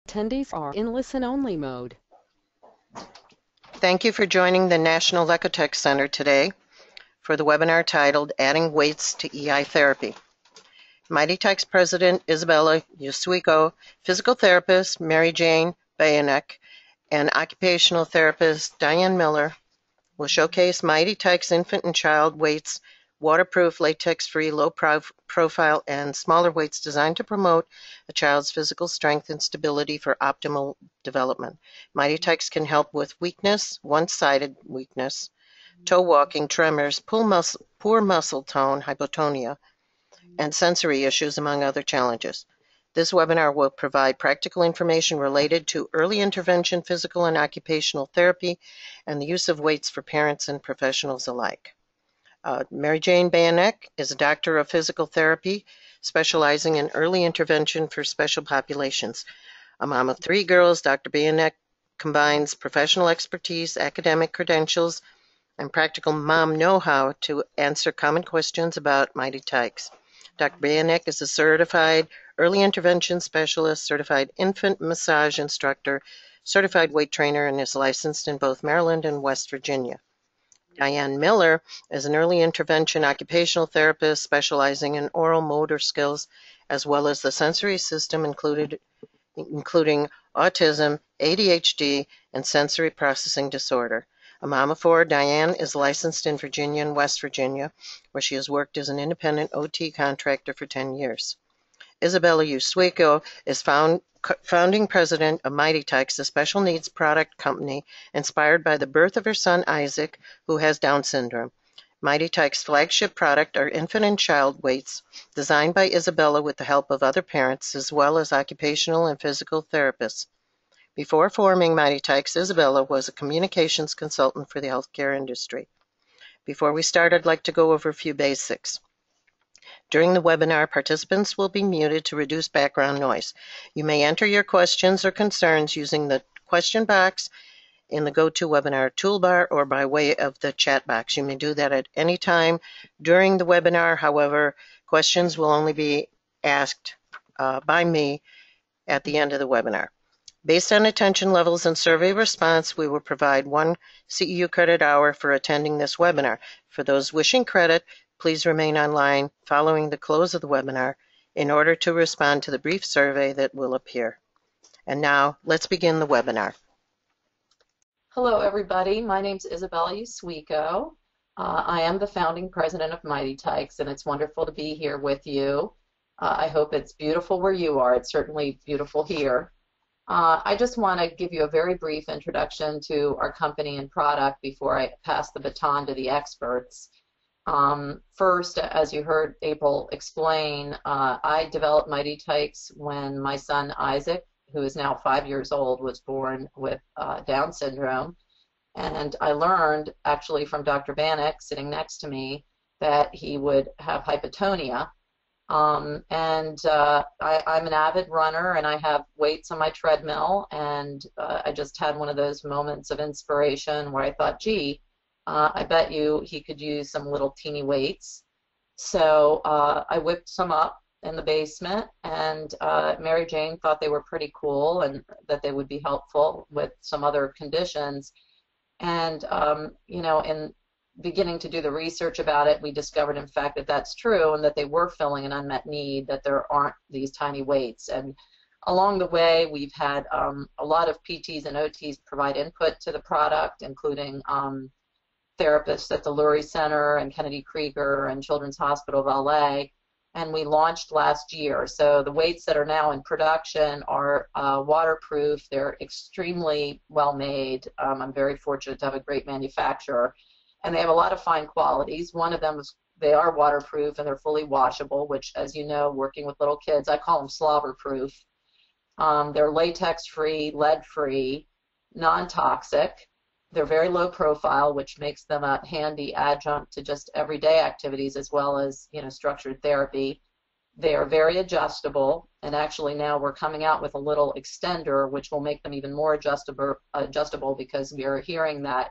Attendees are in listen-only mode. Thank you for joining the National Lekotek Center today for the webinar titled Adding Weights to EI Therapy. MightyTykes President Isabella Yasuiko, physical therapist Mary Jane Bayanek, and occupational therapist Diane Miller will showcase MightyTykes infant and child weights, waterproof, latex-free, low-profile, and smaller weights designed to promote a child's physical strength and stability for optimal development. MightyTykes can help with weakness, one-sided weakness, toe walking, tremors, poor muscle tone, hypotonia, and sensory issues, among other challenges. This webinar will provide practical information related to early intervention physical and occupational therapy and the use of weights for parents and professionals alike. Mary Jane Bayanek is a doctor of physical therapy specializing in early intervention for special populations. A mom of 3 girls, Dr. Bayanek combines professional expertise, academic credentials, and practical mom know-how to answer common questions about MightyTykes. Dr. Bayanek is a certified early intervention specialist, certified infant massage instructor, certified weight trainer, and is licensed in both Maryland and West Virginia. Diane Miller is an early intervention occupational therapist specializing in oral motor skills as well as the sensory system including autism, ADHD, and sensory processing disorder. A mom of 4, Diane is licensed in Virginia and West Virginia, where she has worked as an independent OT contractor for 10 years. Isabella Yasuiko is founding president of MightyTykes, a special needs product company inspired by the birth of her son Isaac, who has Down syndrome. MightyTykes' flagship product are infant and child weights, designed by Isabella with the help of other parents, as well as occupational and physical therapists. Before forming MightyTykes, Isabella was a communications consultant for the healthcare industry. Before we start, I'd like to go over a few basics. During the webinar, participants will be muted to reduce background noise. You may enter your questions or concerns using the question box in the GoToWebinar toolbar or by way of the chat box. You may do that at any time during the webinar. However, questions will only be asked by me at the end of the webinar. Based on attention levels and survey response, we will provide 1 CEU credit hour for attending this webinar. For those wishing credit, please remain online following the close of the webinar in order to respond to the brief survey that will appear. And now, let's begin the webinar. Hello, everybody. My name is Isabella Yasuiko. I am the founding president of MightyTykes, and it's wonderful to be here with you. I hope it's beautiful where you are. It's certainly beautiful here. I just want to give you a very brief introduction to our company and product before I pass the baton to the experts. First, as you heard April explain, I developed MightyTykes when my son Isaac, who is now 5 years old, was born with Down syndrome. And I learned, actually, from Dr. Bayanek, sitting next to me, that he would have hypotonia. I'm an avid runner, and I have weights on my treadmill, and I just had one of those moments of inspiration where I thought, gee, I bet you he could use some little teeny weights. So I whipped some up in the basement, and Mary Jane thought they were pretty cool and that they would be helpful with some other conditions. And, you know, in beginning to do the research about it, we discovered, in fact, that that's true and that they were filling an unmet need, that there aren't these tiny weights. And along the way, we've had a lot of PTs and OTs provide input to the product, including therapists at the Lurie Center and Kennedy Krieger and Children's Hospital of LA. And we launched last year. So the weights that are now in production are waterproof. They're extremely well made. I'm very fortunate to have a great manufacturer. And they have a lot of fine qualities. One of them is they are waterproof and they're fully washable, which, as you know, working with little kids, I call them slobber-proof. They're latex-free, lead-free, non-toxic. They're very low profile, which makes them a handy adjunct to just everyday activities as well as, you know, structured therapy. They are very adjustable, and actually now we're coming out with a little extender which will make them even more adjustable because we are hearing that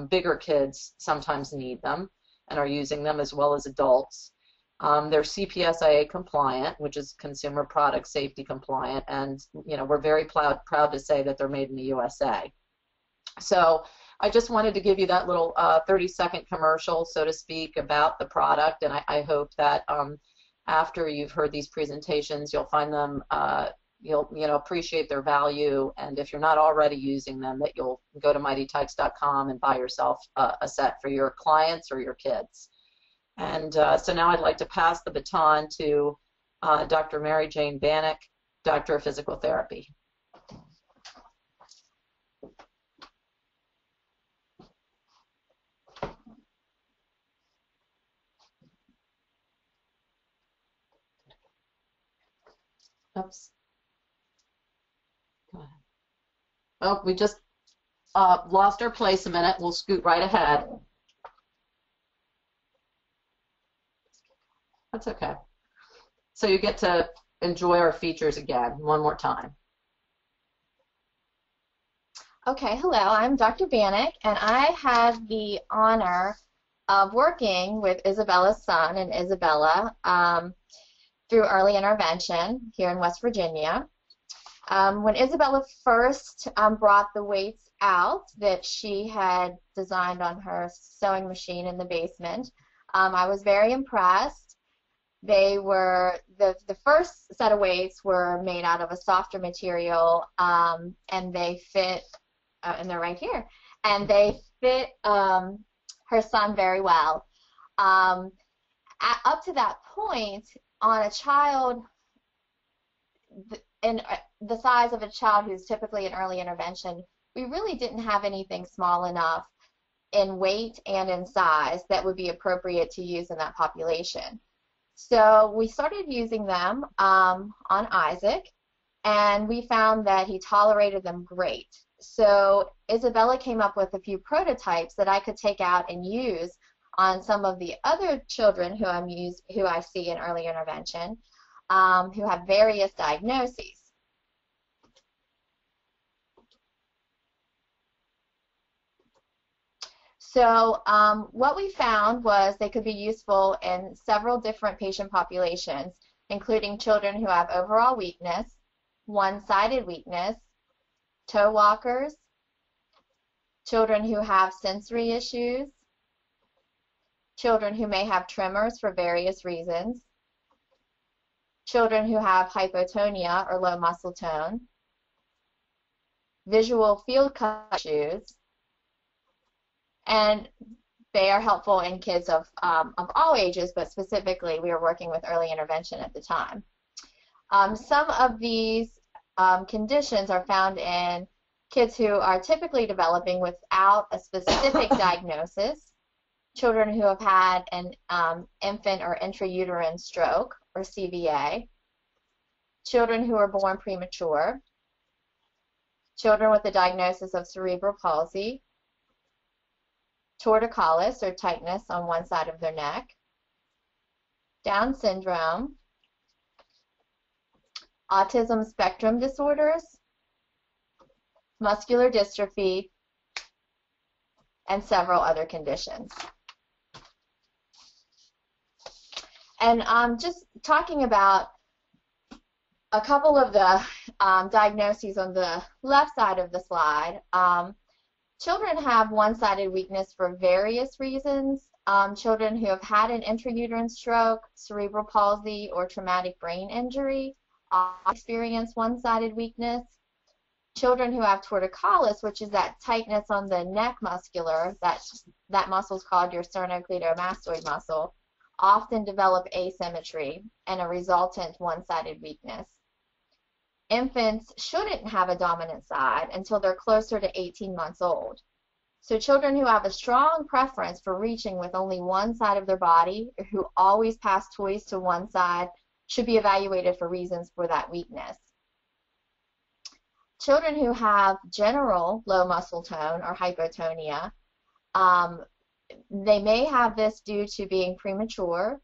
bigger kids sometimes need them and are using them as well as adults. They're CPSIA compliant, which is Consumer Product Safety compliant, and we're very proud to say that they're made in the USA. So I just wanted to give you that little 30-second commercial, so to speak, about the product, and I hope that after you've heard these presentations, you'll find them, you'll appreciate their value, and if you're not already using them, that you'll go to MightyTykes.com and buy yourself a set for your clients or your kids. And so now I'd like to pass the baton to Dr. Mary Jane Bannock, Doctor of Physical Therapy. Oops. Go ahead. Oh, we just lost our place a minute. We'll scoot right ahead. That's okay. So you get to enjoy our features again one more time. Okay, hello, I'm Dr. Bannock, and I have the honor of working with Isabella's son and Isabella through early intervention here in West Virginia. When Isabella first brought the weights out that she had designed on her sewing machine in the basement, I was very impressed. They were, the first set of weights were made out of a softer material, and they fit, and they're right here, and they fit her son very well. Up to that point, on a child in the size of a child who's typically in early intervention, we really didn't have anything small enough in weight and in size that would be appropriate to use in that population. So we started using them on Isaac, and we found that he tolerated them great. So Isabella came up with a few prototypes that I could take out and use on some of the other children who I see in early intervention, who have various diagnoses. So what we found was they could be useful in several different patient populations, including children who have overall weakness, one-sided weakness, toe walkers, children who have sensory issues, children who may have tremors for various reasons, children who have hypotonia or low muscle tone, visual field issues, and they are helpful in kids of all ages, but specifically we were working with early intervention at the time. Some of these conditions are found in kids who are typically developing without a specific diagnosis, children who have had an infant or intrauterine stroke, or CVA, children who are born premature, children with a diagnosis of cerebral palsy, torticollis, or tightness on one side of their neck, Down syndrome, autism spectrum disorders, muscular dystrophy, and several other conditions. And just talking about a couple of the diagnoses on the left side of the slide, children have one-sided weakness for various reasons. Children who have had an intrauterine stroke, cerebral palsy, or traumatic brain injury experience one-sided weakness. Children who have torticollis, which is that tightness on the neck muscular, that muscle is called your sternocleidomastoid muscle, often develop asymmetry and a resultant one-sided weakness. Infants shouldn't have a dominant side until they're closer to 18 months old. So children who have a strong preference for reaching with only one side of their body, or who always pass toys to one side, should be evaluated for reasons for that weakness. Children who have general low muscle tone or hypotonia, they may have this due to being premature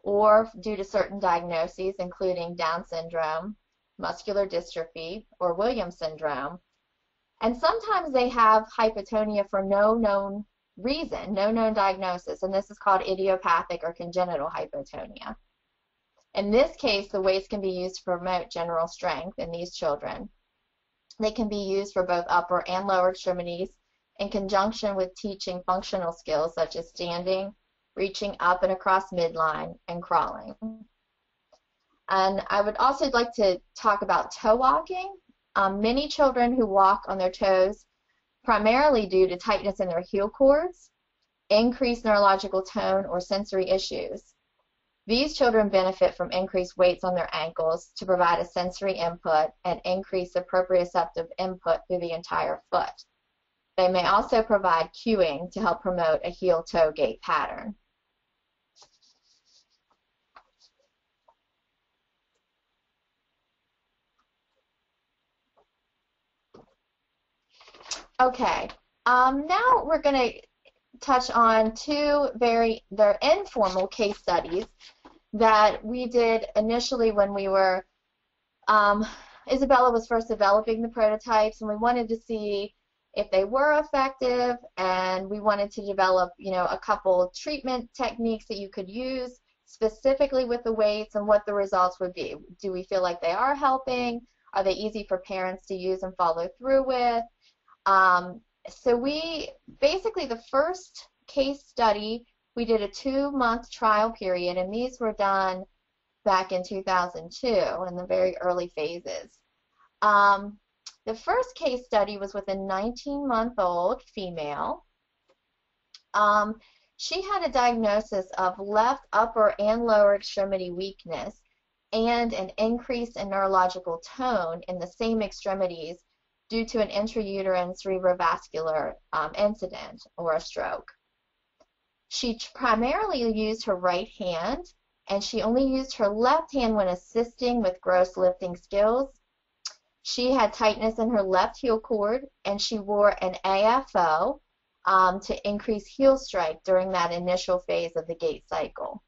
or due to certain diagnoses, including Down syndrome, muscular dystrophy, or Williams syndrome. And sometimes they have hypotonia for no known reason, no known diagnosis, and this is called idiopathic or congenital hypotonia. In this case, the weights can be used to promote general strength in these children. They can be used for both upper and lower extremities in conjunction with teaching functional skills such as standing, reaching up and across midline, and crawling. And I would also like to talk about toe walking. Many children who walk on their toes primarily due to tightness in their heel cords, increased neurological tone, or sensory issues. These children benefit from increased weights on their ankles to provide a sensory input and increase the proprioceptive input through the entire foot. They may also provide cueing to help promote a heel-toe gait pattern. Okay, now we're going to touch on they're informal case studies that we did initially when we were, Isabella was first developing the prototypes, and we wanted to see if they were effective, and we wanted to develop, a couple treatment techniques that you could use specifically with the weights and what the results would be. Do we feel like they are helping? Are they easy for parents to use and follow through with? So basically the first case study, we did a 2-month trial period, and these were done back in 2002 in the very early phases. The first case study was with a 19-month-old female. She had a diagnosis of left upper and lower extremity weakness and an increase in neurological tone in the same extremities due to an intrauterine cerebrovascular incident or a stroke. She primarily used her right hand, and she only used her left hand when assisting with gross lifting skills. She had tightness in her left heel cord, and she wore an AFO to increase heel strike during that initial phase of the gait cycle.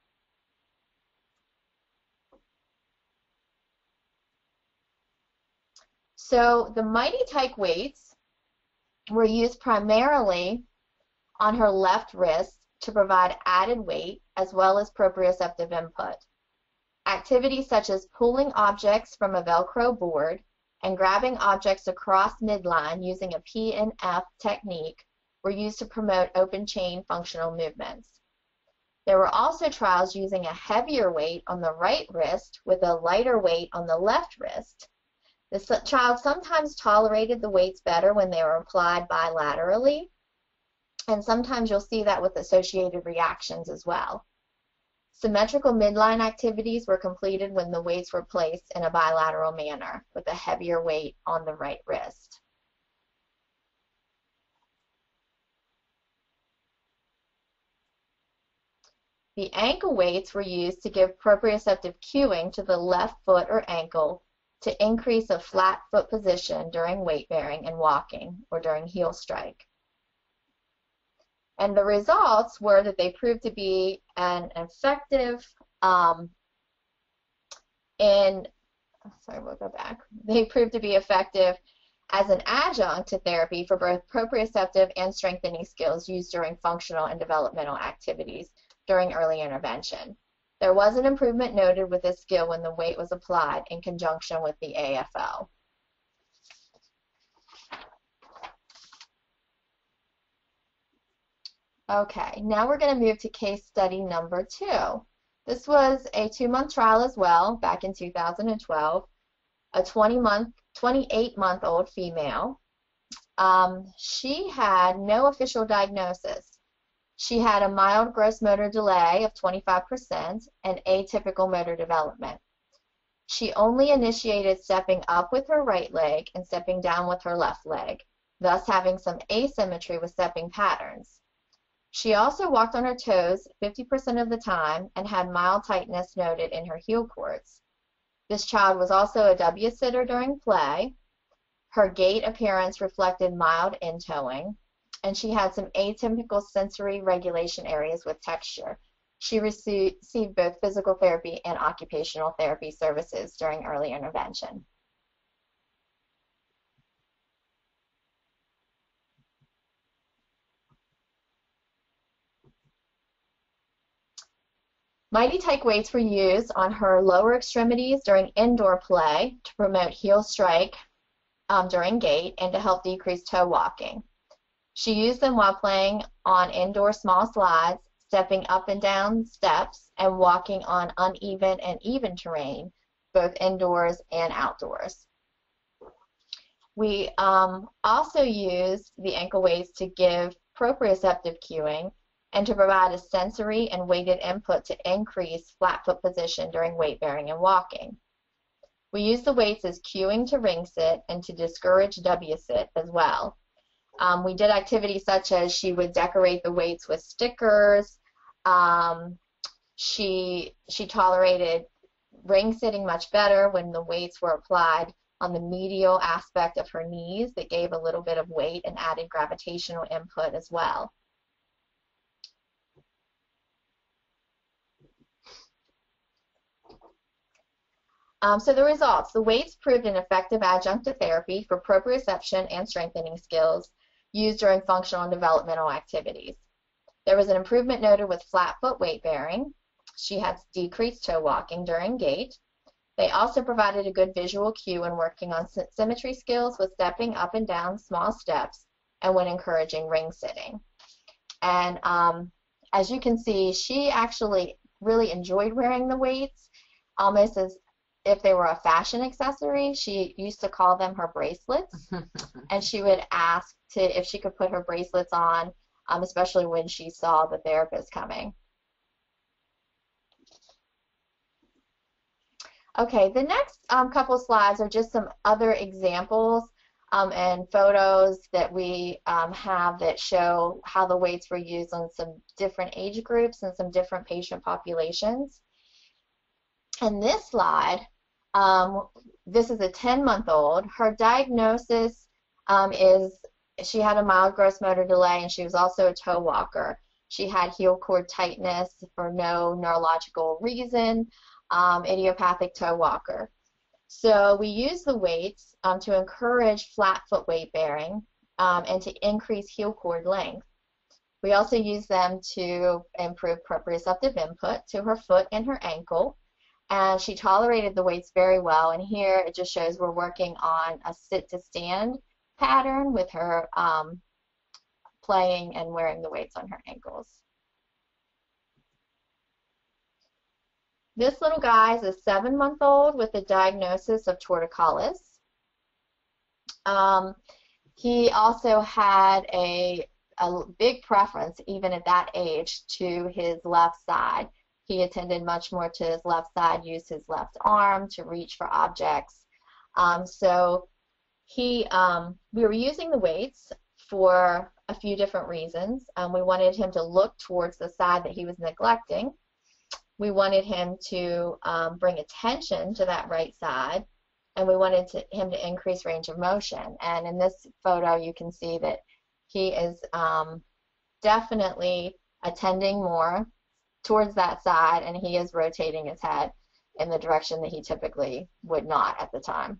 So the MightyTyke weights were used primarily on her left wrist to provide added weight as well as proprioceptive input. Activities such as pulling objects from a Velcro board and grabbing objects across midline using a P and F technique were used to promote open chain functional movements. There were also trials using a heavier weight on the right wrist with a lighter weight on the left wrist. The child sometimes tolerated the weights better when they were applied bilaterally, and sometimes you'll see that with associated reactions as well. Symmetrical midline activities were completed when the weights were placed in a bilateral manner with a heavier weight on the right wrist. The ankle weights were used to give proprioceptive cueing to the left foot or ankle to increase a flat foot position during weight bearing and walking or during heel strike. And the results were that they proved to be an effective They proved to be effective as an adjunct to therapy for both proprioceptive and strengthening skills used during functional and developmental activities during early intervention. There was an improvement noted with this skill when the weight was applied in conjunction with the AFO. Okay, now we're going to move to case study number 2. This was a 2-month trial as well, back in 2012. A 28-month-old female. She had no official diagnosis. She had a mild gross motor delay of 25% and atypical motor development. She only initiated stepping up with her right leg and stepping down with her left leg, thus having some asymmetry with stepping patterns. She also walked on her toes 50% of the time and had mild tightness noted in her heel cords. This child was also a W-sitter during play. Her gait appearance reflected mild in-toeing, and she had some atypical sensory regulation areas with texture. She received both physical therapy and occupational therapy services during early intervention. MightyTyke weights were used on her lower extremities during indoor play to promote heel strike during gait and to help decrease toe walking. She used them while playing on indoor small slides, stepping up and down steps, and walking on uneven and even terrain, both indoors and outdoors. We also used the ankle weights to give proprioceptive cueing and to provide a sensory and weighted input to increase flat foot position during weight bearing and walking. We used the weights as cueing to ring sit and to discourage W sit as well. We did activities such as she would decorate the weights with stickers. She tolerated ring sitting much better when the weights were applied on the medial aspect of her knees that gave a little bit of weight and added gravitational input as well. So the results, the weights proved an effective adjunct to therapy for proprioception and strengthening skills used during functional and developmental activities. There was an improvement noted with flat foot weight bearing. She had decreased toe walking during gait. They also provided a good visual cue when working on symmetry skills with stepping up and down small steps and when encouraging ring sitting. And as you can see, she actually really enjoyed wearing the weights, almost as if they were a fashion accessory. She used to call them her bracelets, and she would ask if she could put her bracelets on, especially when she saw the therapist coming. Okay, the next couple slides are just some other examples and photos that we have that show how the weights were used on some different age groups and some different patient populations. And this slide, this is a 10-month-old. Her diagnosis is she had a mild gross motor delay, and she was also a toe walker. She had heel cord tightness for no neurological reason, idiopathic toe walker. So we use the weights to encourage flat foot weight bearing and to increase heel cord length. We also use them to improve proprioceptive input to her foot and her ankle. And she tolerated the weights very well. And here it just shows we're working on a sit to stand pattern with her playing and wearing the weights on her ankles. This little guy is a 7-month-old with a diagnosis of torticollis. He also had a big preference, even at that age, to his left side. He attended much more to his left side, used his left arm to reach for objects. So we were using the weights for a few different reasons. We wanted him to look towards the side that he was neglecting. We wanted him to bring attention to that right side, and we wanted him to increase range of motion. And in this photo, you can see that he is definitely attending more towards that side, and he is rotating his head in the direction that he typically would not at the time.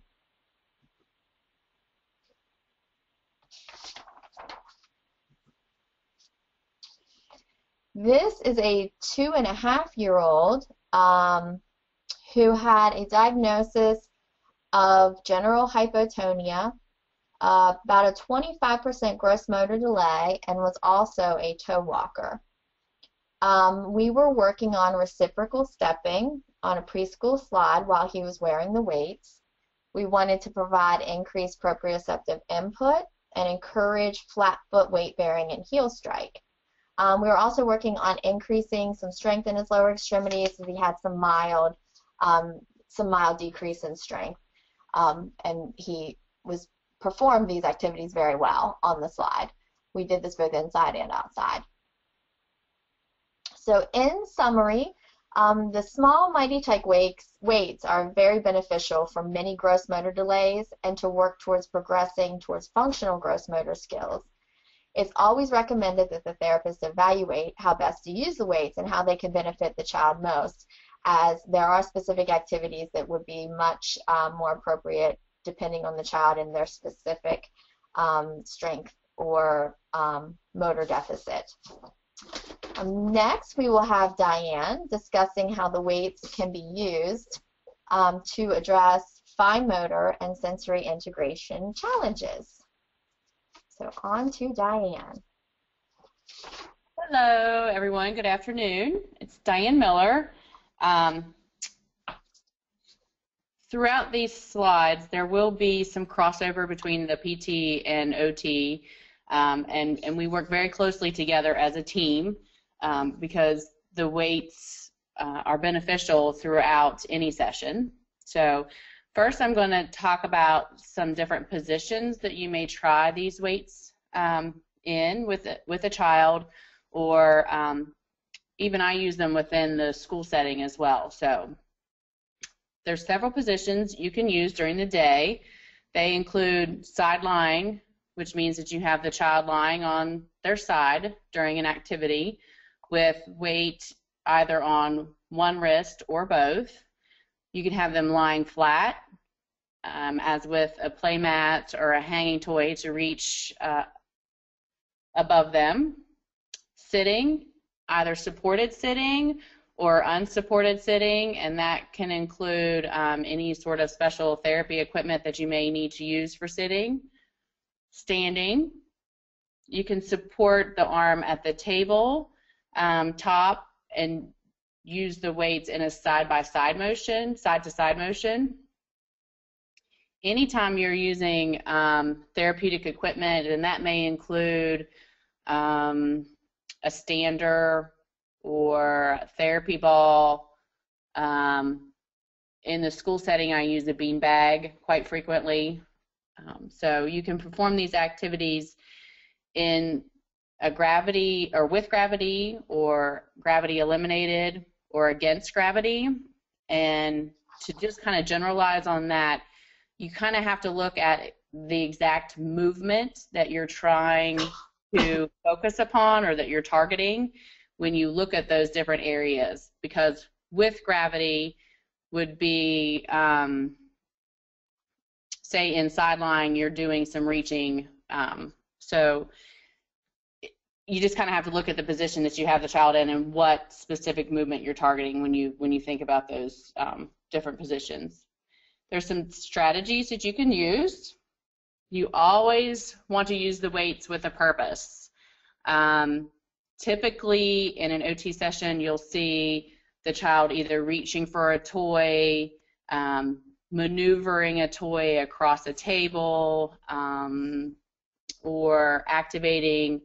This is a 2.5-year-old who had a diagnosis of general hypotonia, about a 25% gross motor delay, and was also a toe walker. We were working on reciprocal stepping on a preschool slide while he was wearing the weights. We wanted to provide increased proprioceptive input and encourage flat foot weight bearing and heel strike. We were also working on increasing some strength in his lower extremities, as he had some mild decrease in strength, and he performed these activities very well on the slide. We did this both inside and outside. So in summary, the small MightyTyke weights are very beneficial for many gross motor delays and to work towards progressing towards functional gross motor skills. It's always recommended that the therapist evaluate how best to use the weights and how they can benefit the child most, as there are specific activities that would be much more appropriate depending on the child and their specific strength or motor deficit. Next, we will have Diane discussing how the weights can be used to address fine motor and sensory integration challenges. So on to Diane. Hello, everyone. Good afternoon. It's Diane Miller. Throughout these slides, there will be some crossover between the PT and OT, and we work very closely together as a team because the weights are beneficial throughout any session. So first, I'm going to talk about some different positions that you may try these weights in with a child, or even I use them within the school setting as well. So there's several positions you can use during the day. They include side lying, which means that you have the child lying on their side during an activity with weight either on one wrist or both. You can have them lying flat, as with a play mat or a hanging toy to reach above them. Sitting, either supported sitting or unsupported sitting, and that can include any sort of special therapy equipment that you may need to use for sitting. Standing, you can support the arm at the table top and use the weights in a side-by-side motion, side-to-side motion. Anytime you're using therapeutic equipment, and that may include a stander or a therapy ball. In the school setting, I use a bean bag quite frequently. So you can perform these activities in a gravity or with gravity or gravity eliminated or against gravity. And to just kind of generalize on that, you kind of have to look at the exact movement that you're trying to focus upon or that you're targeting when you look at those different areas, because with gravity would be, say in side lying, you're doing some reaching, so you just kind of have to look at the position that you have the child in and what specific movement you're targeting when you think about those different positions. There's some strategies that you can use. You always want to use the weights with a purpose. Typically in an OT session, you'll see the child either reaching for a toy, maneuvering a toy across a table, or activating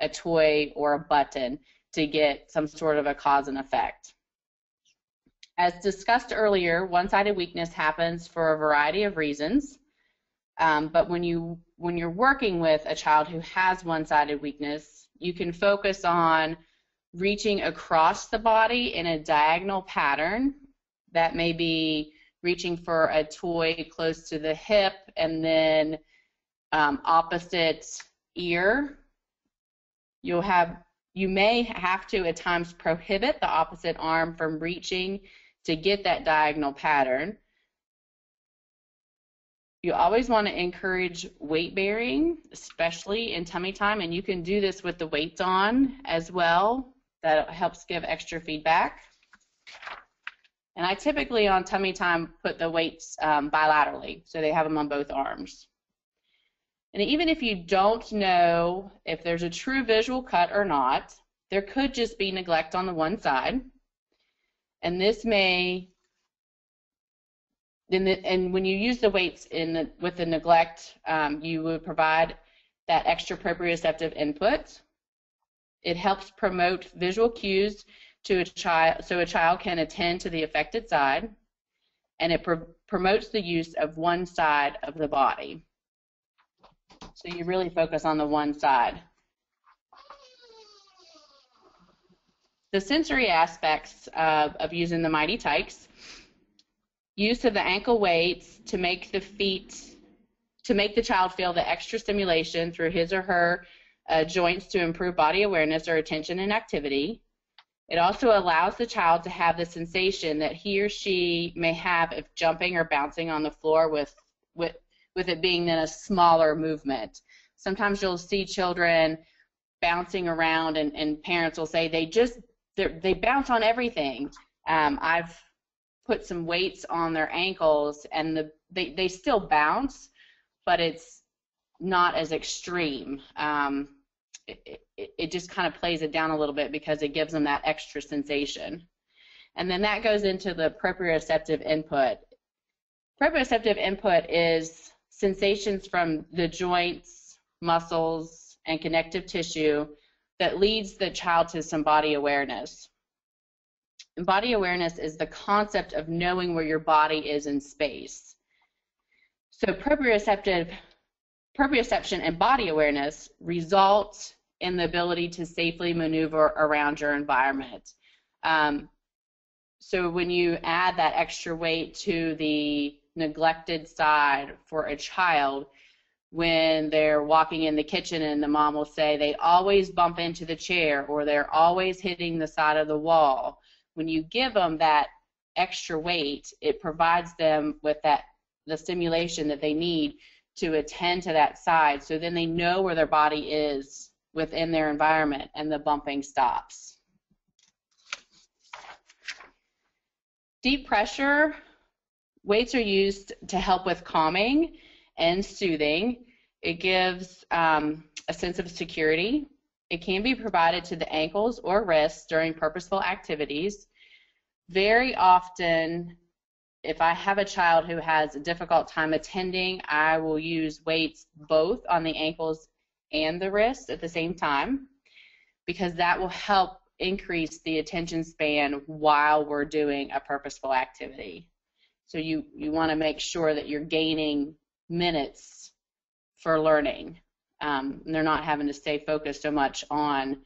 a toy or a button to get some sort of a cause and effect. As discussed earlier, one-sided weakness happens for a variety of reasons, but when you're working with a child who has one-sided weakness, you can focus on reaching across the body in a diagonal pattern. That may be reaching for a toy close to the hip and then opposite ear. You may have to at times prohibit the opposite arm from reaching to get that diagonal pattern. You always want to encourage weight bearing, especially in tummy time, and you can do this with the weights on as well. That helps give extra feedback. And I typically on tummy time put the weights bilaterally, so they have them on both arms. And even if you don't know if there's a true visual cut or not, there could just be neglect on the one side. And this may, and when you use the weights with the neglect, you would provide that extra proprioceptive input. It helps promote visual cues to a child, so a child can attend to the affected side, and it promotes the use of one side of the body. So you really focus on the one side. The sensory aspects of using the MightyTykes: use of the ankle weights to make the child feel the extra stimulation through his or her joints to improve body awareness or attention and activity. It also allows the child to have the sensation that he or she may have if jumping or bouncing on the floor with it being then a smaller movement. Sometimes you'll see children bouncing around, and parents will say they bounce on everything. I've put some weights on their ankles, and they still bounce, but it's not as extreme. It just kind of plays it down a little bit because it gives them that extra sensation. And then that goes into the proprioceptive input. Proprioceptive input is sensations from the joints, muscles, and connective tissue that leads the child to some body awareness. And body awareness is the concept of knowing where your body is in space. So proprioception and body awareness result in the ability to safely maneuver around your environment. So when you add that extra weight to the neglected side for a child, when they're walking in the kitchen and the mom will say they always bump into the chair or they're always hitting the side of the wall, when you give them that extra weight, it provides them with the stimulation that they need to attend to that side, so then they know where their body is within their environment and the bumping stops. Deep pressure weights are used to help with calming and soothing. It gives a sense of security. It can be provided to the ankles or wrists during purposeful activities. Very often, if I have a child who has a difficult time attending, I will use weights both on the ankles and the wrists at the same time, because that will help increase the attention span while we're doing a purposeful activity. So you want to make sure that you're gaining minutes for learning. And they're not having to stay focused so much on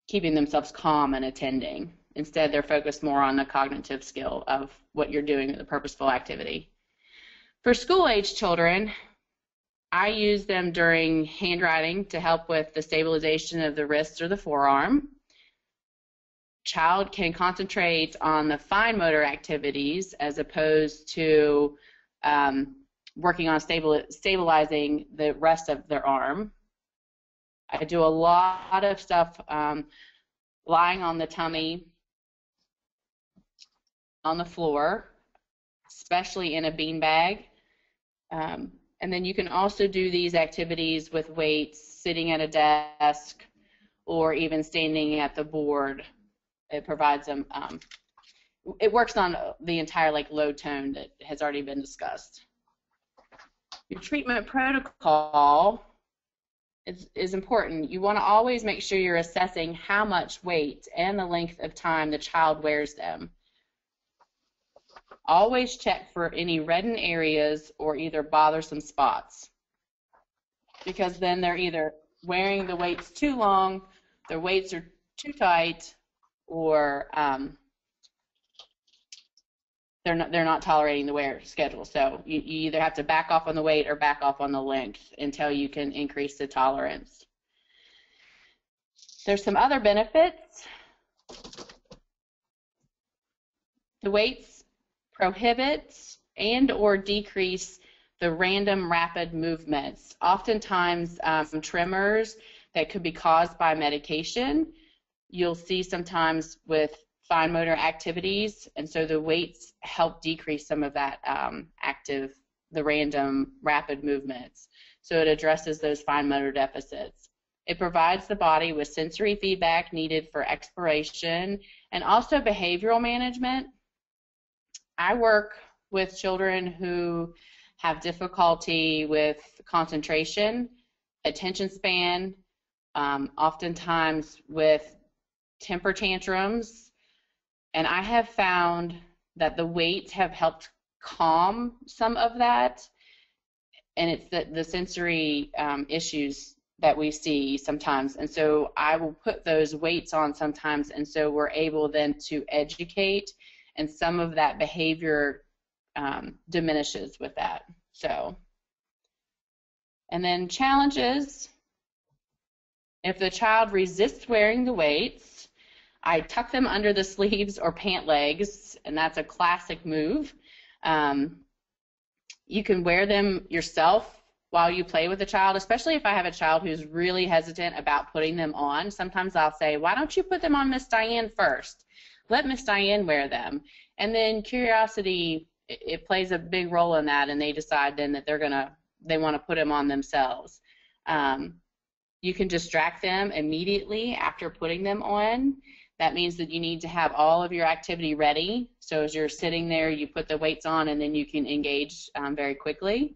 keeping themselves calm and attending. Instead, they're focused more on the cognitive skill of what you're doing with the purposeful activity. For school-age children, I use them during handwriting to help with the stabilization of the wrist or the forearm. Child can concentrate on the fine motor activities as opposed to working on stabilizing the rest of their arm. I do a lot of stuff lying on the tummy, on the floor, especially in a beanbag. And then you can also do these activities with weights sitting at a desk or even standing at the board. It provides them, it works on the entire low tone that has already been discussed. Your treatment protocol is important. You want to always make sure you're assessing how much weight and the length of time the child wears them. Always check for any reddened areas or either bothersome spots, because then they're either wearing the weights too long, their weights are too tight, or they're not tolerating the wear schedule. So you either have to back off on the weight or back off on the length until you can increase the tolerance. There's some other benefits. The weights prohibits and or decrease the random rapid movements. Oftentimes tremors that could be caused by medication, you'll see sometimes with fine motor activities, and so the weights help decrease some of that the random rapid movements. So it addresses those fine motor deficits. It provides the body with sensory feedback needed for exploration and also behavioral management. I work with children who have difficulty with concentration, attention span, oftentimes with temper tantrums, and I have found that the weights have helped calm some of that, and it's the sensory issues that we see sometimes, and so I will put those weights on sometimes, and so we're able then to educate, and some of that behavior diminishes with that. So, and then challenges. If the child resists wearing the weights, I tuck them under the sleeves or pant legs, and that's a classic move. You can wear them yourself while you play with the child, especially if I have a child who's really hesitant about putting them on. Sometimes I'll say, why don't you put them on Miss Diane first? Let Miss Diane wear them. And then curiosity, it plays a big role in that, and they decide then that they want to put them on themselves. You can distract them immediately after putting them on. That means that you need to have all of your activity ready. So as you're sitting there, you put the weights on, and then you can engage very quickly.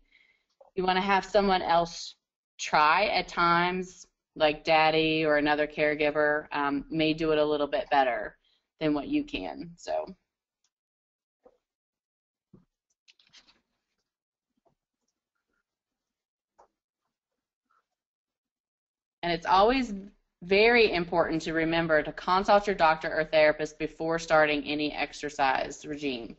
You want to have someone else try at times, like daddy or another caregiver may do it a little bit better than what you can. So. And it's always very important to remember to consult your doctor or therapist before starting any exercise regime.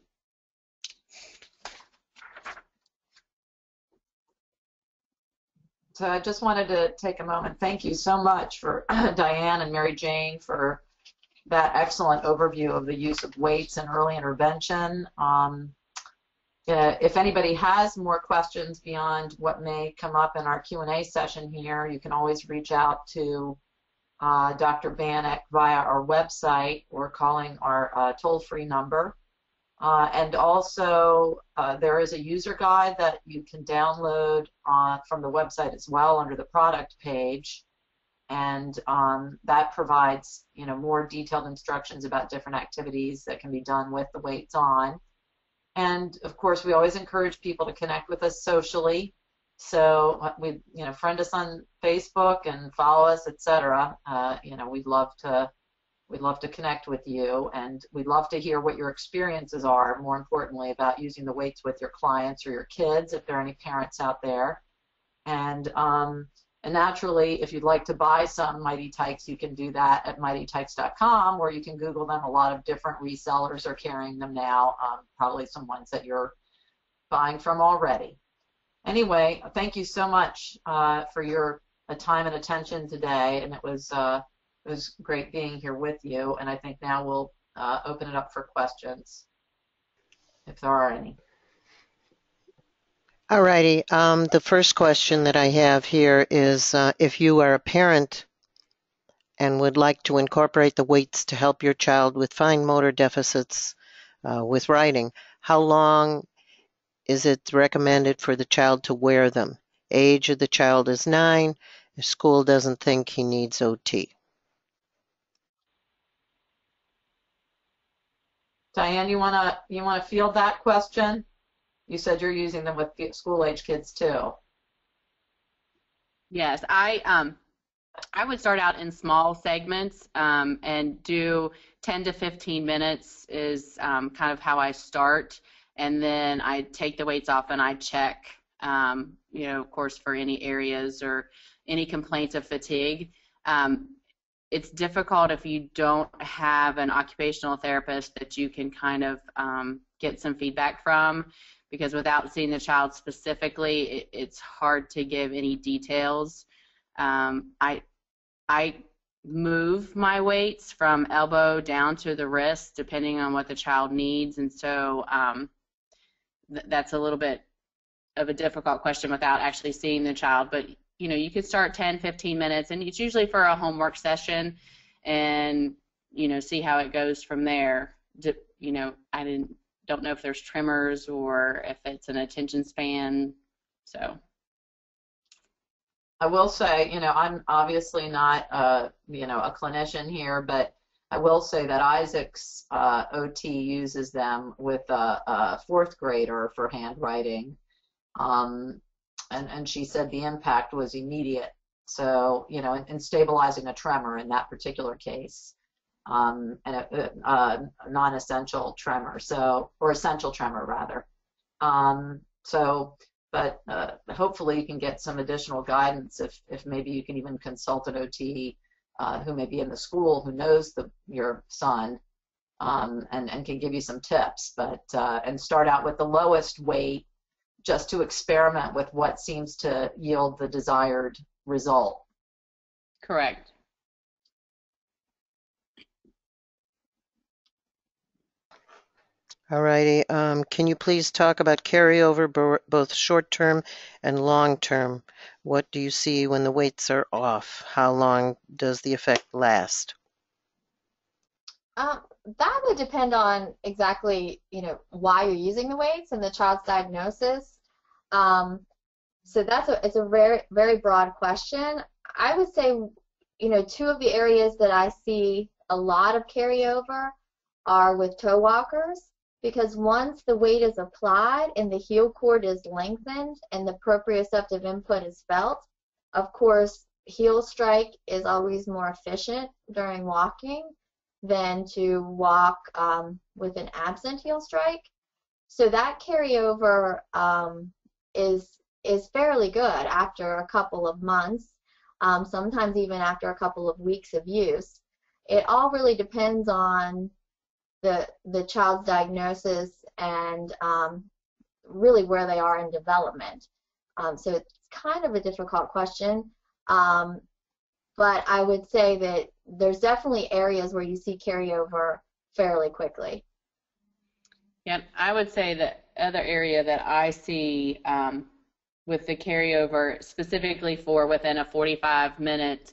So I just wanted to take a moment. Thank you so much for Diane and Mary Jane for that excellent overview of the use of weights and early intervention. If anybody has more questions beyond what may come up in our Q&A session here, you can always reach out to Dr. Bannock via our website or calling our toll-free number. And also, there is a user guide that you can download from the website as well under the product page. And that provides, more detailed instructions about different activities that can be done with the weights on. And of course, we always encourage people to connect with us socially. So friend us on Facebook and follow us, etc. We'd love to connect with you, and we'd love to hear what your experiences are, more importantly, about using the weights with your clients or your kids, if there are any parents out there. And naturally, if you'd like to buy some Mighty Tykes, you can do that at MightyTykes.com, or you can Google them. A lot of different resellers are carrying them now, probably some ones that you're buying from already. Anyway, thank you so much for your time and attention today, and it was great being here with you. And I think now we'll open it up for questions, if there are any. All righty. The first question that I have here is if you are a parent and would like to incorporate the weights to help your child with fine motor deficits with writing, how long is it recommended for the child to wear them? Age of the child is 9. If school doesn't think he needs OT. Diane, you wanna field that question? You said you're using them with school-age kids too. Yes, I would start out in small segments and do 10 to 15 minutes is kind of how I start, and then I take the weights off and I check, of course, for any areas or any complaints of fatigue. It's difficult if you don't have an occupational therapist that you can kind of get some feedback from, because without seeing the child specifically, it's hard to give any details. I move my weights from elbow down to the wrist depending on what the child needs, and so that's a little bit of a difficult question without actually seeing the child. But you could start 10, 15 minutes, and it's usually for a homework session, and see how it goes from there. I don't know if there's tremors or if it's an attention span. So I will say, I'm obviously not a clinician here, but I will say that Isaac's OT uses them with a 4th grader for handwriting, and she said the impact was immediate. So in stabilizing a tremor in that particular case. And a non-essential tremor, or essential tremor rather. But hopefully you can get some additional guidance if maybe you can even consult an OT who may be in the school who knows your son and can give you some tips. And start out with the lowest weight just to experiment with what seems to yield the desired result. Correct. All righty. Can you please talk about carryover, both short-term and long-term? What do you see when the weights are off? How long does the effect last? That would depend on exactly, why you're using the weights and the child's diagnosis. So it's a very, very broad question. I would say, two of the areas that I see a lot of carryover are with toe walkers, because once the weight is applied and the heel cord is lengthened and the proprioceptive input is felt, of course, heel strike is always more efficient during walking than to walk with an absent heel strike. So that carryover is fairly good after a couple of months, sometimes even after a couple of weeks of use. It all really depends on the child's diagnosis and really where they are in development. So it's kind of a difficult question, but I would say that there's definitely areas where you see carryover fairly quickly. Yeah, I would say the other area that I see with the carryover specifically for within a 45-minute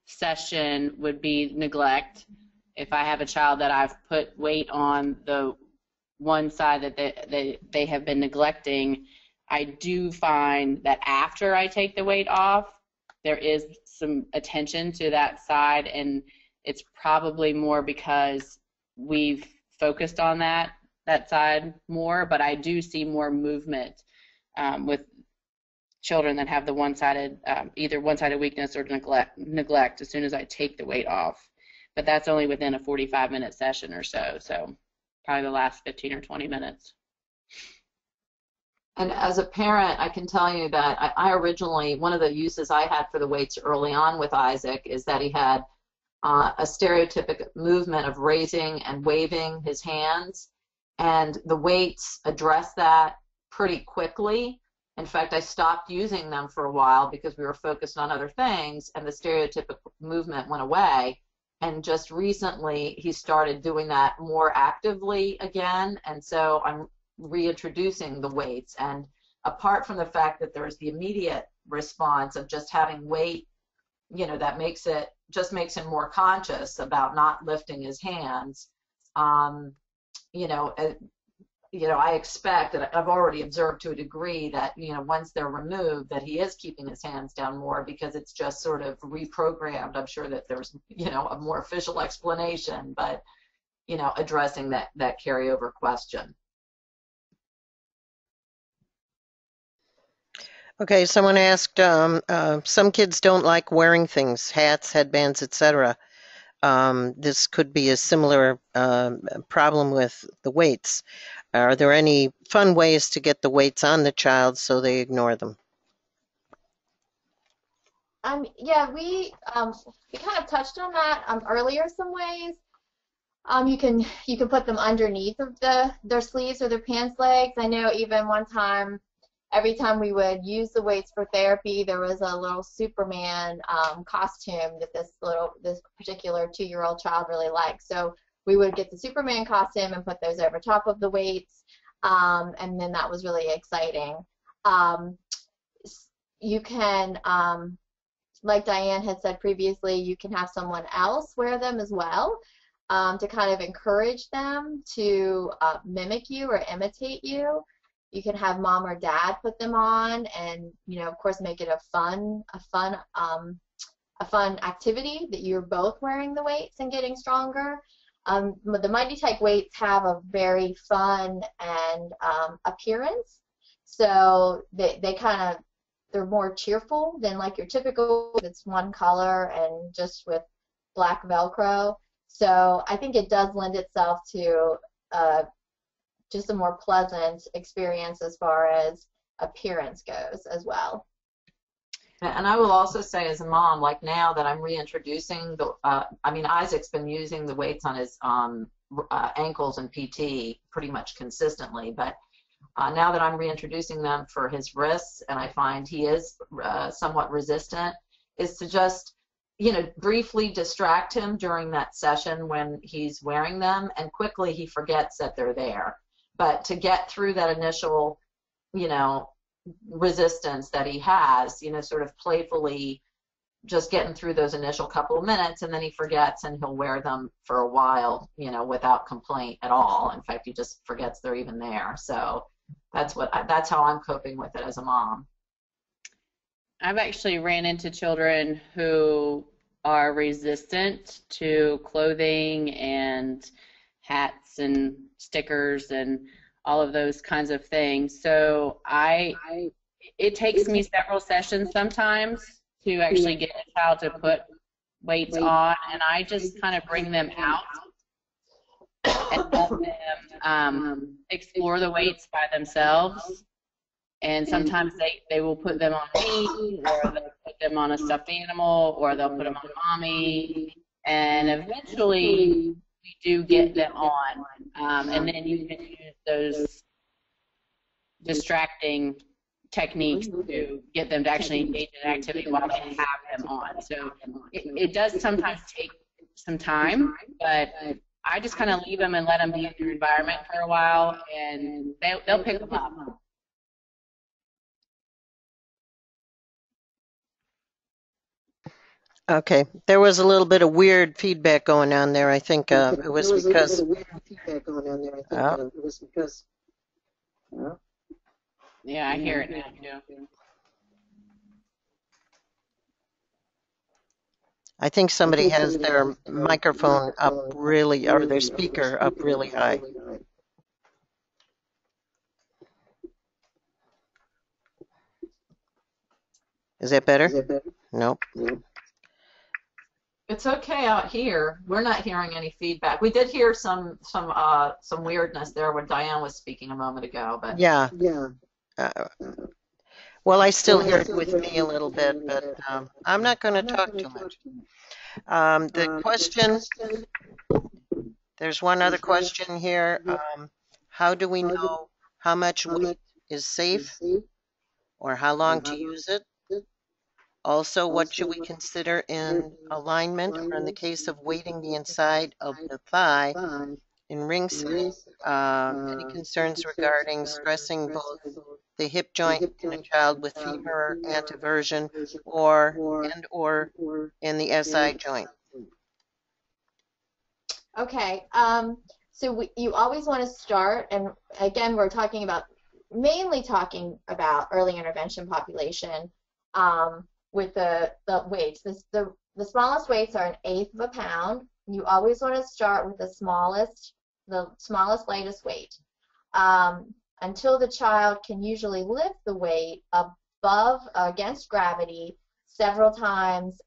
session would be neglect. If I have a child that I've put weight on the one side that they have been neglecting, I do find that after I take the weight off, there is some attention to that side, and it's probably more because we've focused on that side more, but I do see more movement with children that have the one-sided, either one-sided weakness or neglect as soon as I take the weight off. But that's only within a 45-minute session or so, so probably the last 15 or 20 minutes. And as a parent, I can tell you that I originally, one of the uses I had for the weights early on with Isaac is that he had a stereotypic movement of raising and waving his hands, and the weights address that pretty quickly. In fact, I stopped using them for a while because we were focused on other things, and the stereotypic movement went away. And just recently, he started doing that more actively again, and so I'm reintroducing the weights. And apart from the fact that there's the immediate response of just having weight, that just makes him more conscious about not lifting his hands. I expect, and I've already observed to a degree that, once they're removed, that he is keeping his hands down more because it's just sort of reprogrammed. I'm sure that there's, a more official explanation, but, addressing that carryover question. Okay, someone asked, some kids don't like wearing things, hats, headbands, etc. This could be a similar problem with the weights. Are there any fun ways to get the weights on the child so they ignore them? Yeah, we kind of touched on that earlier. Some ways you can put them underneath of their sleeves or their pants legs. I know even one time, every time we would use the weights for therapy, there was a little Superman costume that this particular 2-year-old child really liked. So we would get the Superman costume and put those over top of the weights, and then that was really exciting. You can, like Diane had said previously, you can have someone else wear them as well to kind of encourage them to mimic you or imitate you. You can have mom or dad put them on, and of course, make it a fun activity that you're both wearing the weights and getting stronger. The MightyTyke weights have a very fun and appearance, so they're more cheerful than like your typical. It's one color and just with black Velcro. So I think it does lend itself to just a more pleasant experience as far as appearance goes as well. And I will also say, as a mom, like now that I'm reintroducing Isaac's been using the weights on his ankles and PT pretty much consistently, but now that I'm reintroducing them for his wrists, and I find he is somewhat resistant, is to just briefly distract him during that session when he's wearing them, and quickly he forgets that they're there. But to get through that initial, you know, resistance that he has, you know, sort of playfully just getting through those initial couple of minutes, and then he forgets and he'll wear them for a while, you know, without complaint at all. In fact, he just forgets they're even there. So that's how I'm coping with it as a mom. I've actually ran into children who are resistant to clothing and hats and stickers and all of those kinds of things. So it takes me several sessions sometimes to actually get a child to put weights on, and I just kind of bring them out and let them explore the weights by themselves. And sometimes they will put them on me, or they'll put them on a stuffed animal, or they'll put them on mommy, and eventually we do get them on. And then you can use those distracting techniques to get them to actually engage in activity while they have them on. So it does sometimes take some time, but I just kind of leave them and let them be in their environment for a while, and they'll pick them up. Okay, there was a little bit of weird feedback going on there. I think it was because. Yeah, I hear it now too. I think somebody has their microphone up really, or their speaker up really high. Is that better? Nope. It's okay out here. We're not hearing any feedback. We did hear some weirdness there when Diane was speaking a moment ago, but yeah. Well, I still hear it with me a little bit, but I'm not going to talk too much. The question, there's one other question here. How do we know how much weight is safe, or how long to use it? Also, what should we consider in alignment, or in the case of weighting the inside of the thigh in ring sitting? Any concerns regarding stressing both the hip joint in a child with femur anteversion or in the SI joint? Okay, so you always want to start, and again, we're mainly talking about early intervention population with the weights. The smallest weights are 1/8 of a pound. You always want to start with the smallest, lightest weight. Until the child can usually lift the weight above against gravity several times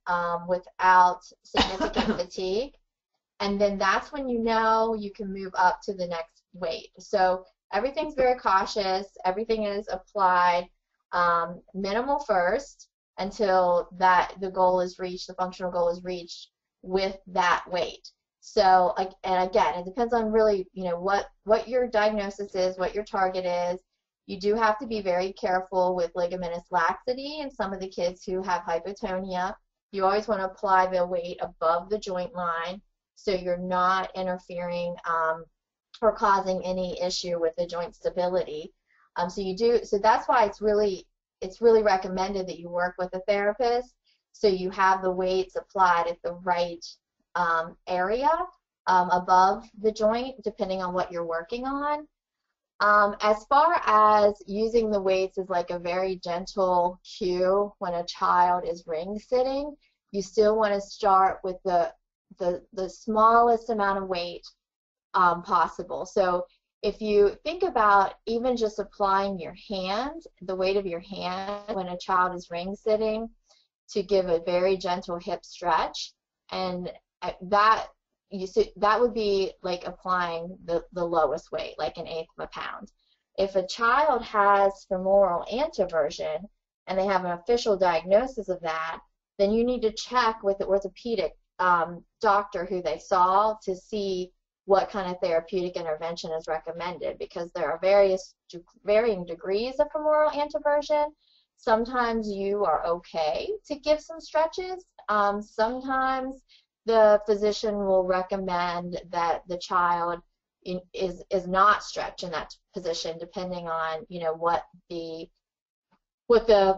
without significant fatigue, and then that's when you know you can move up to the next weight. So everything's very cautious. Everything is applied minimal first until the goal is reached, the functional goal is reached with that weight. So, and again, it depends on really, you know, what your diagnosis is, what your target is. You do have to be very careful with ligamentous laxity in some of the kids who have hypotonia. You always want to apply the weight above the joint line so you're not interfering or causing any issue with the joint stability. So that's why it's really recommended that you work with a therapist so you have the weights applied at the right area above the joint, depending on what you're working on. As far as using the weights as like a very gentle cue when a child is ring sitting, you still want to start with the smallest amount of weight possible. So if you think about even just applying your hand, the weight of your hand when a child is ring sitting, to give a very gentle hip stretch, and that would be like applying the lowest weight, like 1/8 of a pound. If a child has femoral anteversion and they have an official diagnosis of that, then you need to check with the orthopedic doctor who they saw to see what kind of therapeutic intervention is recommended, because there are varying degrees of femoral anteversion. Sometimes you are okay to give some stretches. Sometimes the physician will recommend that the child is not stretched in that position, depending on what the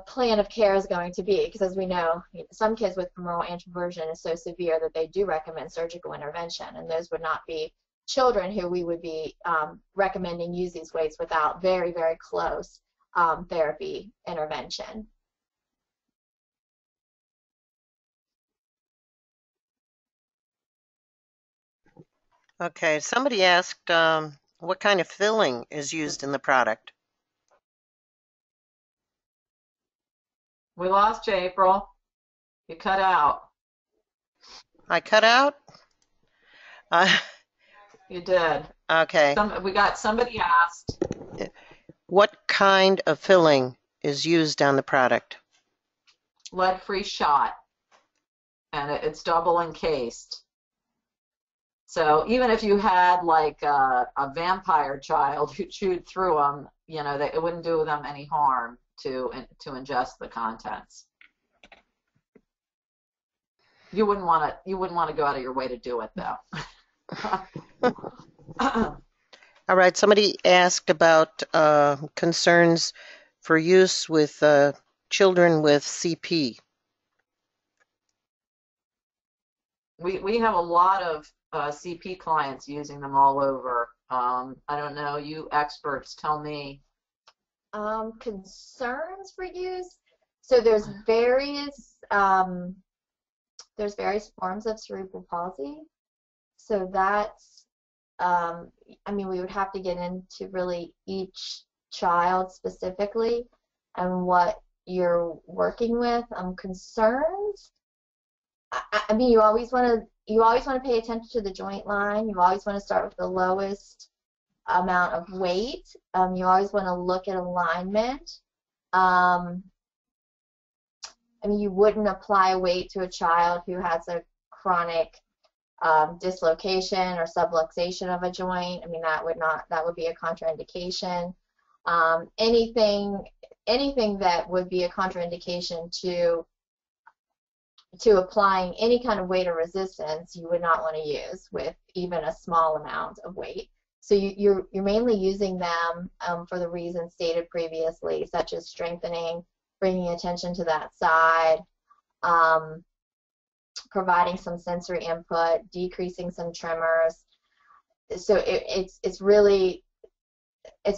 plan of care is going to be. Because as we know, some kids with femoral anteroversion is so severe that they do recommend surgical intervention, and those would not be children who we would be recommending use these weights without very, very close therapy intervention. Okay, somebody asked what kind of filling is used in the product. We lost you, April. You cut out. I cut out? You did. Okay. We got somebody asked. What kind of filling is used on the product? Lead-free shot, and it's double encased. So even if you had like a vampire child who chewed through them, it wouldn't do them any harm to ingest the contents. You wouldn't want to go out of your way to do it, though. All right. Somebody asked about concerns for use with children with CP. We have a lot of CP clients using them all over. I don't know. You experts tell me. Concerns for use. So there's various forms of cerebral palsy. So that's, we would have to get into really each child specifically and what you're working with. Concerns. You always want to pay attention to the joint line. You always want to start with the lowest amount of weight. You always want to look at alignment. You wouldn't apply weight to a child who has a chronic dislocation or subluxation of a joint. That would be a contraindication. Anything that would be a contraindication to applying any kind of weight or resistance, you would not want to use with even a small amount of weight. So you're mainly using them for the reasons stated previously, such as strengthening, bringing attention to that side, providing some sensory input, decreasing some tremors. So it's really a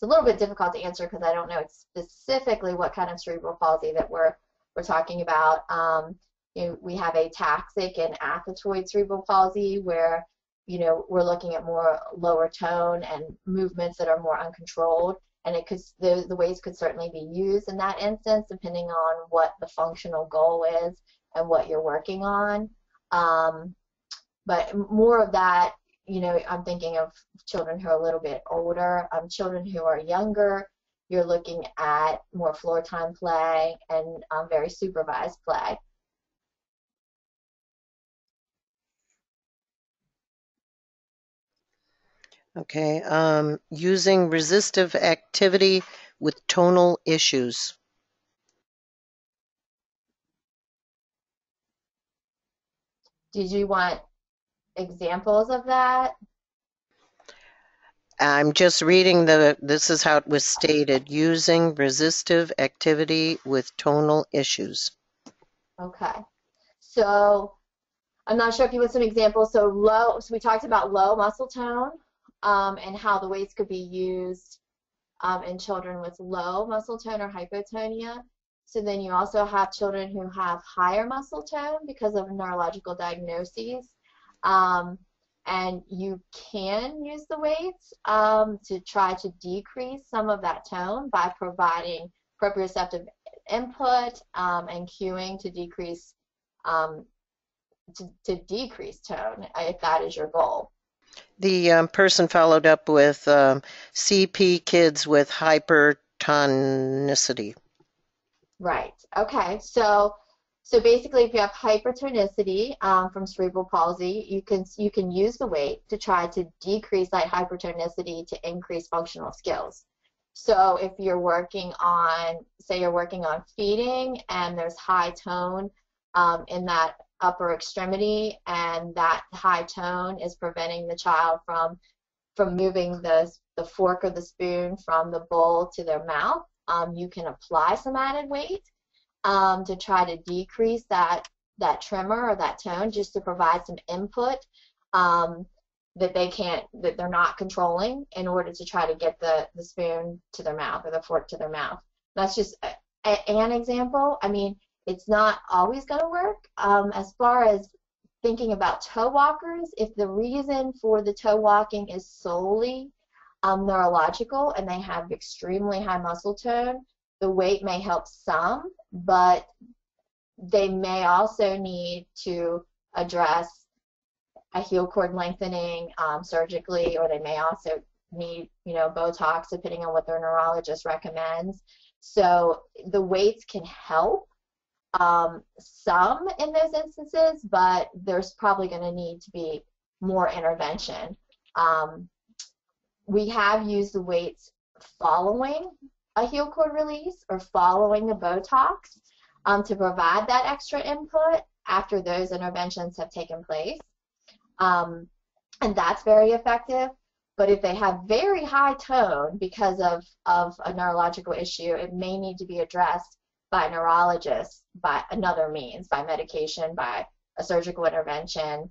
little bit difficult to answer because I don't know specifically what kind of cerebral palsy that we're talking about. We have ataxic and athetoid cerebral palsy where we're looking at more lower tone and movements that are more uncontrolled, and the weights could certainly be used in that instance depending on what the functional goal is and what you're working on. But more of that, I'm thinking of children who are a little bit older. Children who are younger, you're looking at more floor time play and very supervised play. Okay. Using resistive activity with tonal issues. Did you want examples of that? I'm just reading this is how it was stated, using resistive activity with tonal issues. Okay. So I'm not sure if you want some examples. So we talked about low muscle tone and how the weights could be used in children with low muscle tone or hypotonia. So then you also have children who have higher muscle tone because of neurological diagnoses. And you can use the weights to try to decrease some of that tone by providing proprioceptive input and cueing to decrease decrease tone if that is your goal. The person followed up with CP kids with hypertonicity. Right. Okay. So basically, if you have hypertonicity from cerebral palsy, you can use the weight to try to decrease that hypertonicity to increase functional skills. So if you're working on, say you're working on feeding and there's high tone in that upper extremity, and that high tone is preventing the child from moving the fork or the spoon from the bowl to their mouth. You can apply some added weight to try to decrease that tremor or that tone, just to provide some input that they're not controlling, in order to try to get the spoon to their mouth or the fork to their mouth. That's just an example. I mean, it's not always going to work. As far as thinking about toe walkers, if the reason for the toe walking is solely neurological and they have extremely high muscle tone, the weight may help some, but they may also need to address a heel cord lengthening surgically, or they may also need, Botox, depending on what their neurologist recommends. So the weights can help some in those instances, but there's probably going to need to be more intervention. We have used the weights following a heel cord release or following the Botox to provide that extra input after those interventions have taken place. And that's very effective. But if they have very high tone because of a neurological issue, it may need to be addressed by a neurologist by another means, by medication, by a surgical intervention,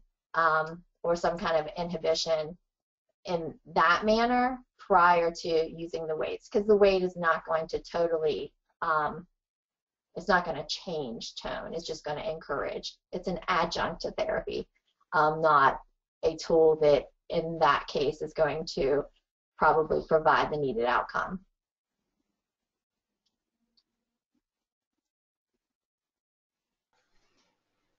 or some kind of inhibition in that manner prior to using the weights, because the weight is not going to totally, it's not going to change tone. It's just going to encourage. It's an adjunct to therapy, not a tool that in that case is going to probably provide the needed outcome.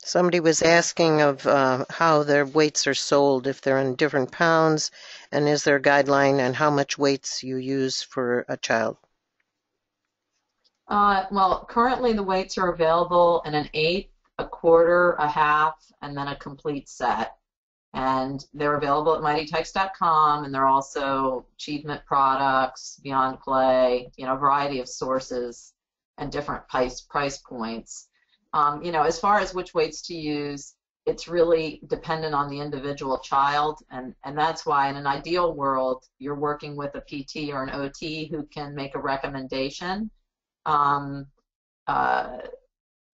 Somebody was asking of how their weights are sold, if they're in different pounds, and is there a guideline on how much weights you use for a child? Well, currently the weights are available in an eighth, a quarter, a half, and then a complete set. And they're available at MightyTykes.com, and they're also Achievement products, Beyond Play, a variety of sources and different price points. As far as which weights to use, it's really dependent on the individual child, and that's why in an ideal world, you're working with a PT or an OT who can make a recommendation. And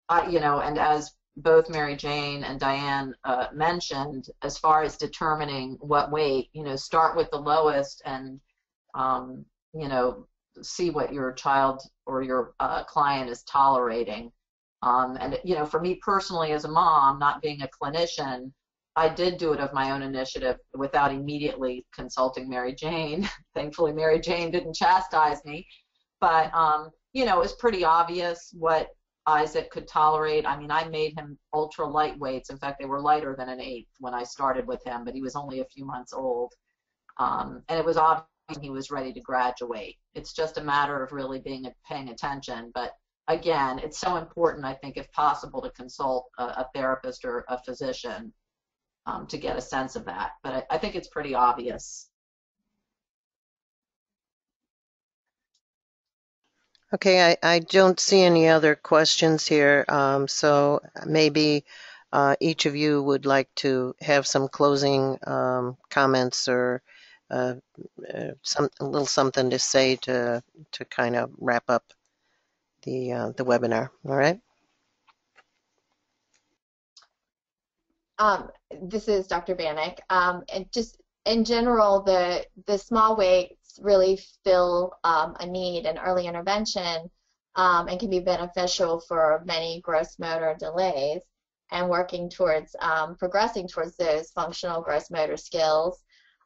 as both Mary Jane and Diane mentioned, as far as determining what weight, start with the lowest and, see what your child or your client is tolerating. For me personally as a mom, not being a clinician, I did do it of my own initiative without immediately consulting Mary Jane. Thankfully, Mary Jane didn't chastise me. But, it was pretty obvious what Isaac could tolerate. I mean, I made him ultra lightweights. In fact, they were lighter than an eighth when I started with him, but he was only a few months old. And it was obvious he was ready to graduate. It's just a matter of really paying attention. But again, it's so important, I think, if possible, to consult a therapist or a physician to get a sense of that. But I think it's pretty obvious. Okay, I don't see any other questions here, so maybe each of you would like to have some closing comments or a little something to say to kind of wrap up the webinar. All right. This is Dr. Bannock. And just in general, the small weights really fill a need in early intervention and can be beneficial for many gross motor delays and working towards progressing towards those functional gross motor skills.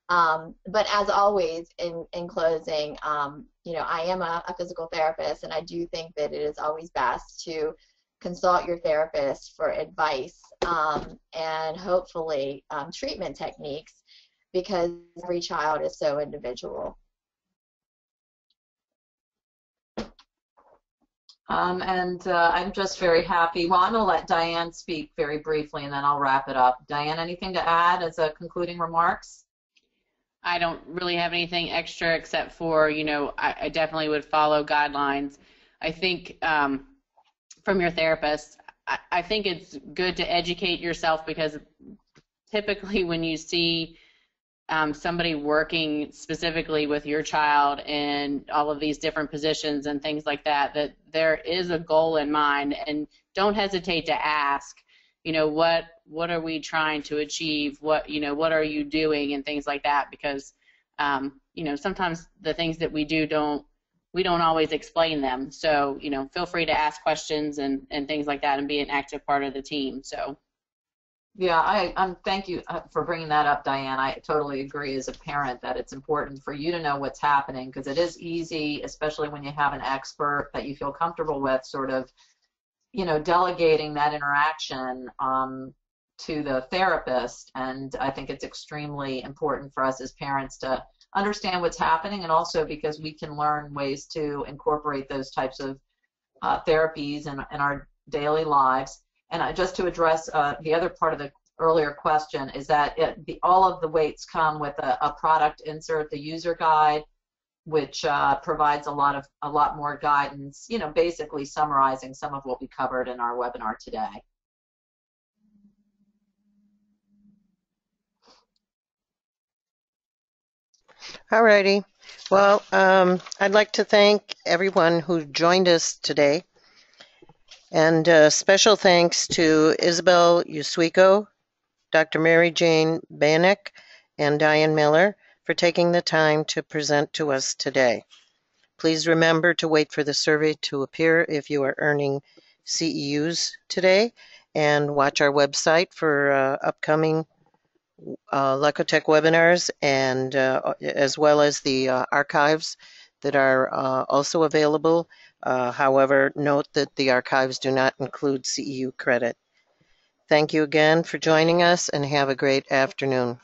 But as always, in closing, I am a physical therapist, and I do think that it is always best to consult your therapist for advice and hopefully treatment techniques, because every child is so individual. I'm just very happy. Well, I'm going to let Diane speak very briefly, and then I'll wrap it up. Diane, anything to add as a concluding remarks? I don't really have anything extra except for, I definitely would follow guidelines. I think from your therapist, I think it's good to educate yourself, because typically when you see somebody working specifically with your child in all of these different positions and things like that, that there is a goal in mind, and don't hesitate to ask, what are we trying to achieve? What are you doing, and things like that, because sometimes the things that we do we don't always explain them. So, feel free to ask questions and things like that, and be an active part of the team. So. Yeah, thank you for bringing that up, Diane. I totally agree as a parent that it's important for you to know what's happening, because it is easy, especially when you have an expert that you feel comfortable with, sort of, delegating that interaction to the therapist. And I think it's extremely important for us as parents to understand what's happening, and also because we can learn ways to incorporate those types of therapies in our daily lives. And just to address the other part of the earlier question, is that all of the weights come with a product insert, the user guide, which provides a lot more guidance, basically summarizing some of what we covered in our webinar today. Alrighty. Well, I'd like to thank everyone who joined us today. And special thanks to Isabel Usuico, Dr. Mary Jane Banek, and Diane Miller for taking the time to present to us today. Please remember to wait for the survey to appear if you are earning CEUs today, and watch our website for upcoming Lekotek webinars, and as well as the archives that are also available. However, note that the archives do not include CEU credit. Thank you again for joining us, and have a great afternoon.